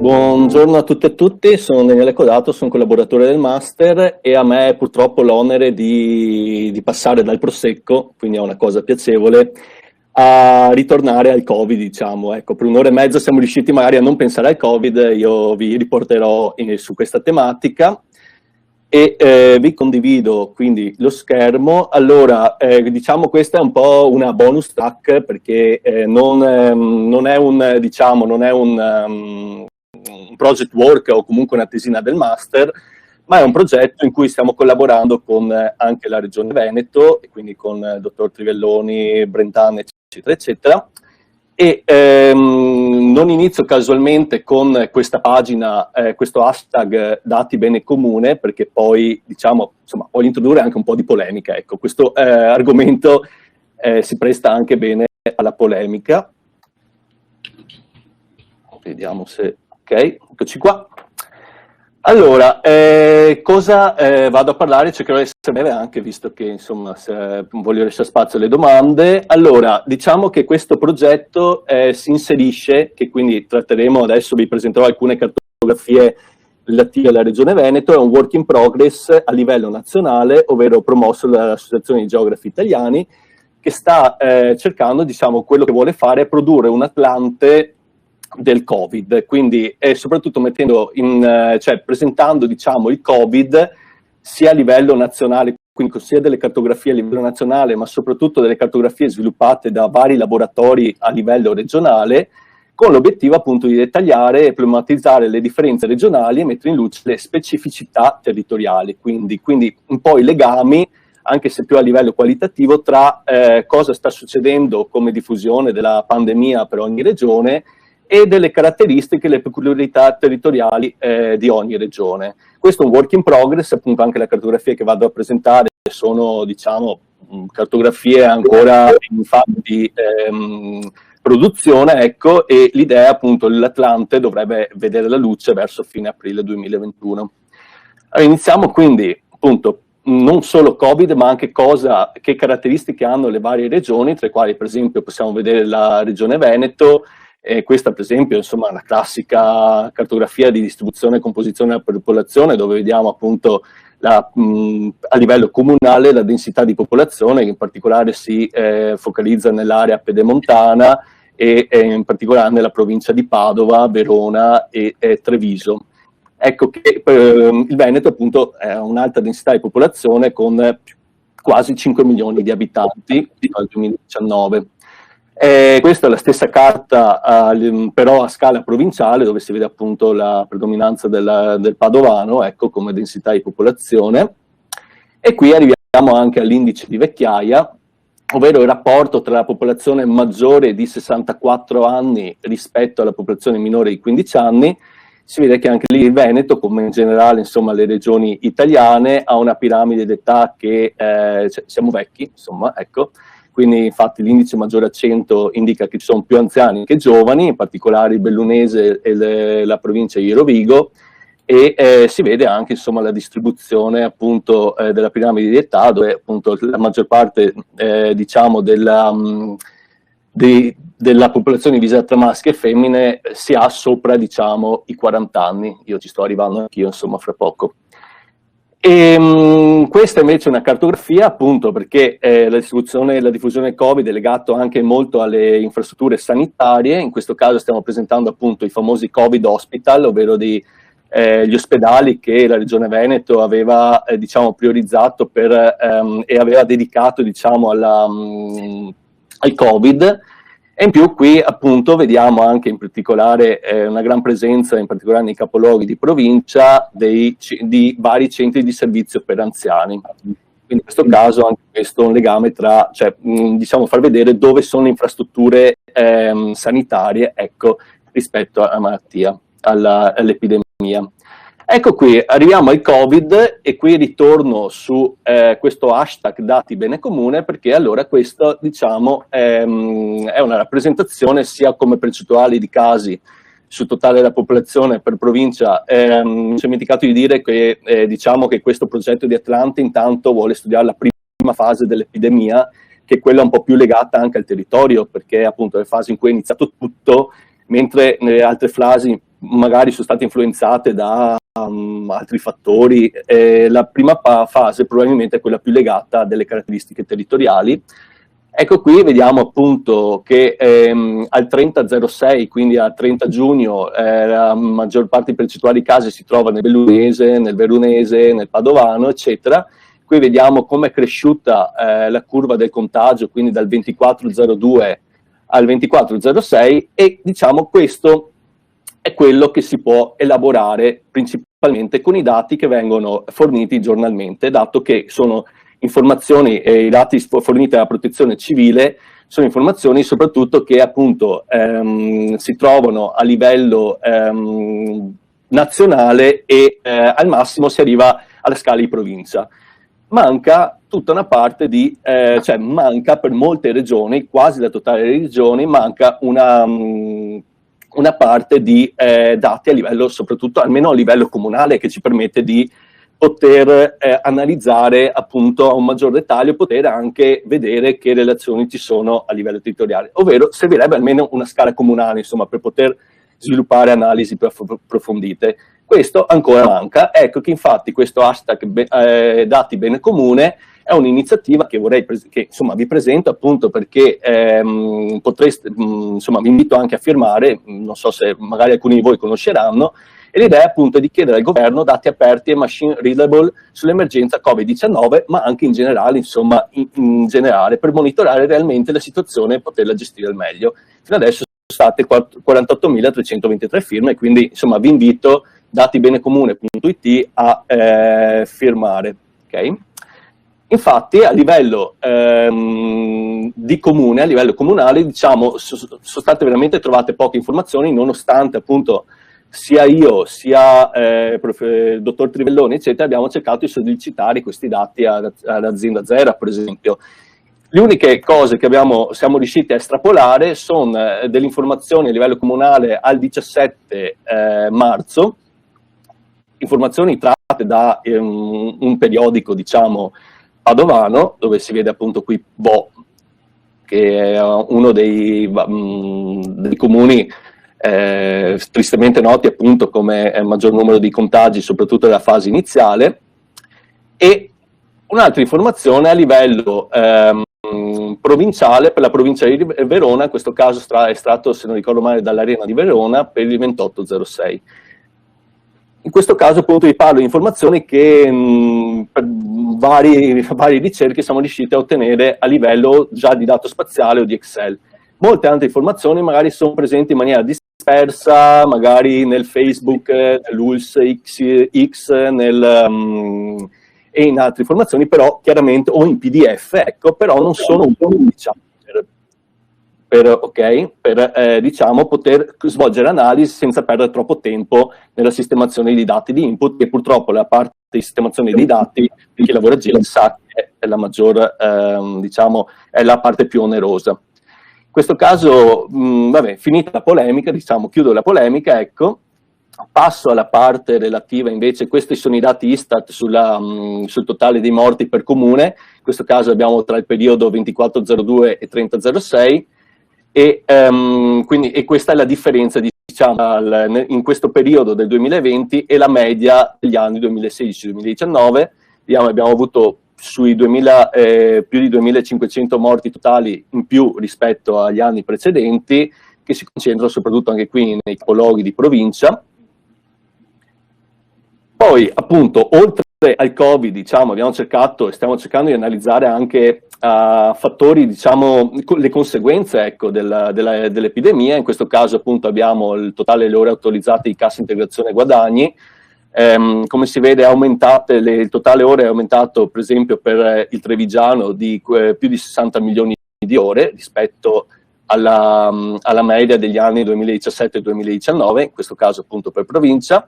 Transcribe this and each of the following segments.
Buongiorno a tutte e tutti, sono Daniele Codato, sono collaboratore del Master e a me è purtroppo l'onere di passare dal Prosecco, quindi è una cosa piacevole, a ritornare al Covid, diciamo. Ecco, per un'ora e mezza siamo riusciti magari a non pensare al Covid, io vi riporterò su questa tematica e vi condivido quindi lo schermo. Allora, diciamo questa è un po' una bonus track perché non è un, diciamo, non è un project work o comunque una tesina del master, ma è un progetto in cui stiamo collaborando con anche la Regione Veneto, e quindi con il dottor Trivelloni, Brentano, eccetera, eccetera. E non inizio casualmente con questa pagina, questo hashtag dati bene comune, perché poi, diciamo, insomma, voglio introdurre anche un po' di polemica. Ecco, questo argomento si presta anche bene alla polemica. Vediamo se... Ok, eccoci qua. Allora, cosa vado a parlare? Cercherò di essere breve anche, visto che insomma voglio lasciare spazio alle domande. Allora, diciamo che questo progetto si inserisce, che quindi tratteremo, adesso vi presenterò alcune cartografie relative alla Regione Veneto, è un work in progress a livello nazionale, ovvero promosso dall'Associazione di Geografi Italiani, che sta cercando, diciamo, quello che vuole fare è produrre un Atlante del Covid, quindi soprattutto cioè, presentando, diciamo, il Covid sia a livello nazionale, quindi sia delle cartografie a livello nazionale, ma soprattutto delle cartografie sviluppate da vari laboratori a livello regionale, con l'obiettivo appunto di dettagliare e problematizzare le differenze regionali e mettere in luce le specificità territoriali, quindi un po' i legami, anche se più a livello qualitativo, tra cosa sta succedendo come diffusione della pandemia per ogni regione e delle caratteristiche e le peculiarità territoriali di ogni regione. Questo è un work in progress, appunto anche le cartografie che vado a presentare sono, diciamo, cartografie ancora in fase di produzione, ecco, e l'idea appunto l'Atlante dovrebbe vedere la luce verso fine aprile 2021. Allora, iniziamo quindi, appunto, non solo Covid, ma anche che caratteristiche hanno le varie regioni, tra le quali per esempio possiamo vedere la regione Veneto. Questa per esempio insomma, è una classica cartografia di distribuzione e composizione della popolazione, dove vediamo appunto a livello comunale la densità di popolazione, che in particolare si focalizza nell'area pedemontana e in particolare nella provincia di Padova, Verona e Treviso. Ecco che il Veneto appunto è un'alta densità di popolazione con quasi 5 milioni di abitanti fino al 2019. Questa è la stessa carta però a scala provinciale, dove si vede appunto la predominanza del padovano, ecco, come densità di popolazione. E qui arriviamo anche all'indice di vecchiaia, ovvero il rapporto tra la popolazione maggiore di 64 anni rispetto alla popolazione minore di 15 anni. Si vede che anche lì il Veneto, come in generale insomma, le regioni italiane, ha una piramide d'età che siamo vecchi, insomma, ecco. Quindi infatti l'indice maggiore a 100 indica che ci sono più anziani che giovani, in particolare il Bellunese e la provincia di Rovigo, e si vede anche insomma, la distribuzione appunto della piramide di età, dove appunto la maggior parte diciamo della popolazione divisa tra maschi e femmine si ha sopra diciamo i 40 anni. Io ci sto arrivando anch'io insomma fra poco. Questa invece è una cartografia appunto perché la diffusione Covid è legato anche molto alle infrastrutture sanitarie. In questo caso stiamo presentando appunto i famosi Covid Hospital, ovvero gli ospedali che la Regione Veneto aveva diciamo priorizzato e aveva dedicato diciamo al Covid. E in più qui appunto vediamo anche in particolare una gran presenza, in particolare nei capoluoghi di provincia, di vari centri di servizio per anziani. Quindi in questo caso anche questo è un legame tra, cioè diciamo far vedere dove sono le infrastrutture sanitarie, ecco, rispetto alla malattia, all'epidemia. Ecco qui, arriviamo al Covid e qui ritorno su questo hashtag dati bene comune, perché allora questo diciamo è una rappresentazione sia come percentuali di casi sul totale della popolazione per provincia. Mi sono dimenticato di dire che diciamo che questo progetto di Atlante intanto vuole studiare la prima fase dell'epidemia, che è quella un po' più legata anche al territorio, perché appunto è la fase in cui è iniziato tutto, mentre nelle altre fasi magari sono state influenzate da altri fattori. La prima fase probabilmente è quella più legata a delle caratteristiche territoriali. Ecco, qui vediamo appunto che al 30-06, quindi al 30 giugno, la maggior parte dei percentuali di casi si trova nel bellunese, nel veronese, nel padovano, eccetera. Qui vediamo come è cresciuta la curva del contagio, quindi dal 24,02 al 24,06, e diciamo questo è quello che si può elaborare principalmente con i dati che vengono forniti giornalmente, dato che sono informazioni e i dati forniti dalla protezione civile sono informazioni soprattutto che appunto si trovano a livello nazionale e al massimo si arriva alla scala di provincia. Manca tutta una parte di, cioè manca per molte regioni, quasi la totale delle regioni, manca una parte di dati a livello, soprattutto almeno a livello comunale, che ci permette di poter analizzare appunto a un maggior dettaglio, poter anche vedere che relazioni ci sono a livello territoriale, ovvero servirebbe almeno una scala comunale, insomma, per poter sviluppare analisi più approfondite. Questo ancora manca. Ecco che infatti questo hashtag dati bene comune è un'iniziativa che vorrei che insomma vi presento appunto perché potreste, insomma vi invito anche a firmare, non so se magari alcuni di voi conosceranno, e l'idea è appunto di chiedere al governo dati aperti e machine readable sull'emergenza Covid-19, ma anche in generale, insomma, in generale, per monitorare realmente la situazione e poterla gestire al meglio. Fino adesso sono state 48.323 firme, quindi insomma vi invito datibenecomune.it a firmare. Okay? Infatti a livello di comune, a livello comunale, diciamo, sono state veramente trovate poche informazioni, nonostante appunto sia io, sia il dottor Trivelloni, eccetera, abbiamo cercato di sollecitare questi dati all'azienda Zera, per esempio. Le uniche cose che siamo riusciti a estrapolare sono delle informazioni a livello comunale al 17 marzo, informazioni tratte da un periodico, diciamo, padovano, dove si vede appunto qui Bo, che è uno dei comuni tristemente noti appunto come maggior numero di contagi, soprattutto nella fase iniziale, e un'altra informazione a livello provinciale per la provincia di Verona, in questo caso estratto, se non ricordo male, dall'Arena di Verona per il 2806. In questo caso appunto vi parlo di informazioni che per varie ricerche siamo riusciti a ottenere a livello già di dato spaziale o di Excel. Molte altre informazioni magari sono presenti in maniera dispersa, magari nel Facebook, nell'ULS X, e in altre informazioni, però chiaramente, o in PDF, ecco, però non sono utili, diciamo, per diciamo, poter svolgere analisi senza perdere troppo tempo nella sistemazione di dati di input, che purtroppo la parte di sistemazione dei dati di chi lavora agile sa che è la maggior, diciamo, è la parte più onerosa. In questo caso, vabbè, finita la polemica, diciamo, chiudo la polemica, ecco, passo alla parte relativa invece, questi sono i dati Istat sul totale dei morti per comune, in questo caso abbiamo tra il periodo 2402 e 3006, e questa è la differenza, diciamo, in questo periodo del 2020 e la media degli anni 2016-2019, abbiamo avuto sui più di 2500 morti totali in più rispetto agli anni precedenti, che si concentrano soprattutto anche qui nei capoluoghi di provincia. Poi appunto oltre al Covid, diciamo, abbiamo cercato e stiamo cercando di analizzare anche fattori, diciamo, le conseguenze, ecco, dell'epidemia. In questo caso appunto abbiamo il totale delle ore autorizzate di cassa integrazione guadagni. Come si vede il totale ore è aumentato per esempio per il Trevigiano di più di 60 milioni di ore rispetto alla media degli anni 2017-2019, in questo caso appunto per provincia.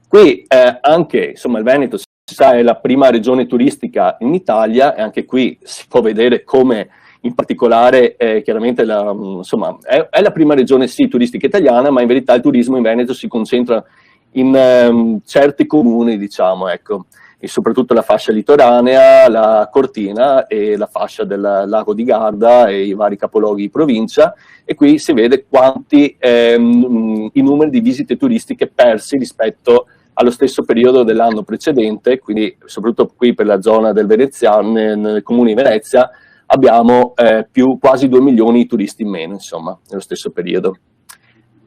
Qui anche, insomma, il Veneto, si sa, è la prima regione turistica in Italia, e anche qui si può vedere come in particolare chiaramente insomma, è la prima regione sì turistica italiana, ma in verità il turismo in Veneto si concentra in certi comuni, diciamo, ecco. e soprattutto la fascia litoranea, la Cortina e la fascia del lago di Garda e i vari capoluoghi di provincia, e qui si vede quanti i numeri di visite turistiche persi rispetto allo stesso periodo dell'anno precedente, quindi soprattutto qui per la zona del Veneziano, nel comune di Venezia, abbiamo quasi 2 milioni di turisti in meno, insomma, nello stesso periodo.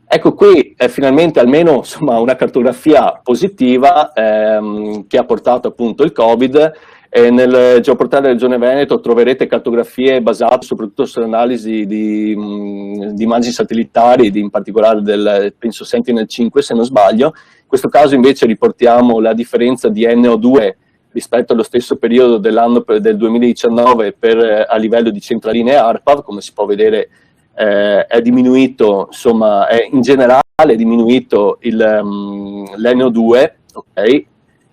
Ecco qui finalmente almeno insomma, una cartografia positiva che ha portato appunto il Covid. Nel geoportale della Regione Veneto troverete cartografie basate soprattutto sull'analisi di immagini satellitari, in particolare penso Sentinel-5 se non sbaglio. In questo caso invece riportiamo la differenza di NO2 rispetto allo stesso periodo del 2019 a livello di centraline ARPAV. Come si può vedere è diminuito, insomma, in generale è diminuito l'NO2, ok?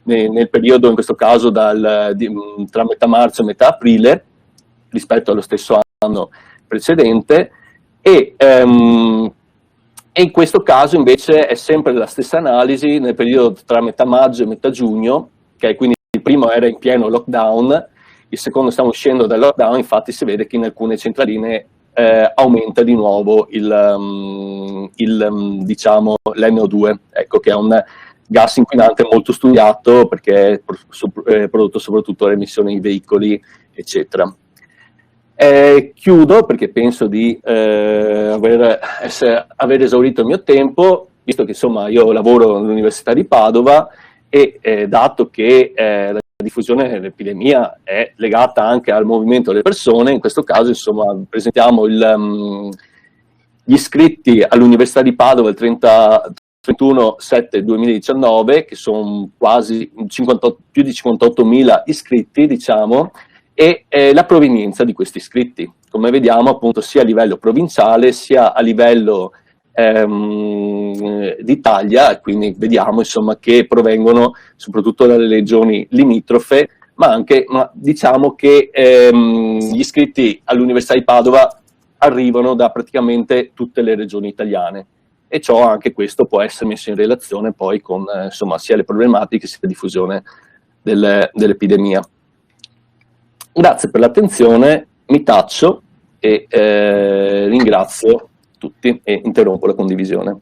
Nel periodo, in questo caso, tra metà marzo e metà aprile, rispetto allo stesso anno precedente, e in questo caso invece è sempre la stessa analisi nel periodo tra metà maggio e metà giugno, che quindi il primo era in pieno lockdown, il secondo stiamo uscendo dal lockdown. Infatti si vede che in alcune centraline aumenta di nuovo diciamo, l'NO2, ecco, che è un gas inquinante molto studiato perché è prodotto soprattutto dalle emissioni di veicoli, eccetera. Chiudo perché penso di aver esaurito il mio tempo, visto che insomma io lavoro all'Università di Padova e dato che la diffusione dell'epidemia è legata anche al movimento delle persone, in questo caso insomma presentiamo gli iscritti all'Università di Padova il 31/7/2019, che sono quasi più di 58.000 iscritti, diciamo, e la provenienza di questi iscritti. Come vediamo appunto sia a livello provinciale sia a livello d'Italia, quindi vediamo insomma che provengono soprattutto dalle regioni limitrofe, ma diciamo che gli iscritti all'Università di Padova arrivano da praticamente tutte le regioni italiane, e ciò anche questo può essere messo in relazione poi con insomma sia le problematiche sia la diffusione dell'epidemia. Grazie per l'attenzione, mi taccio e ringrazio tutti e interrompo la condivisione.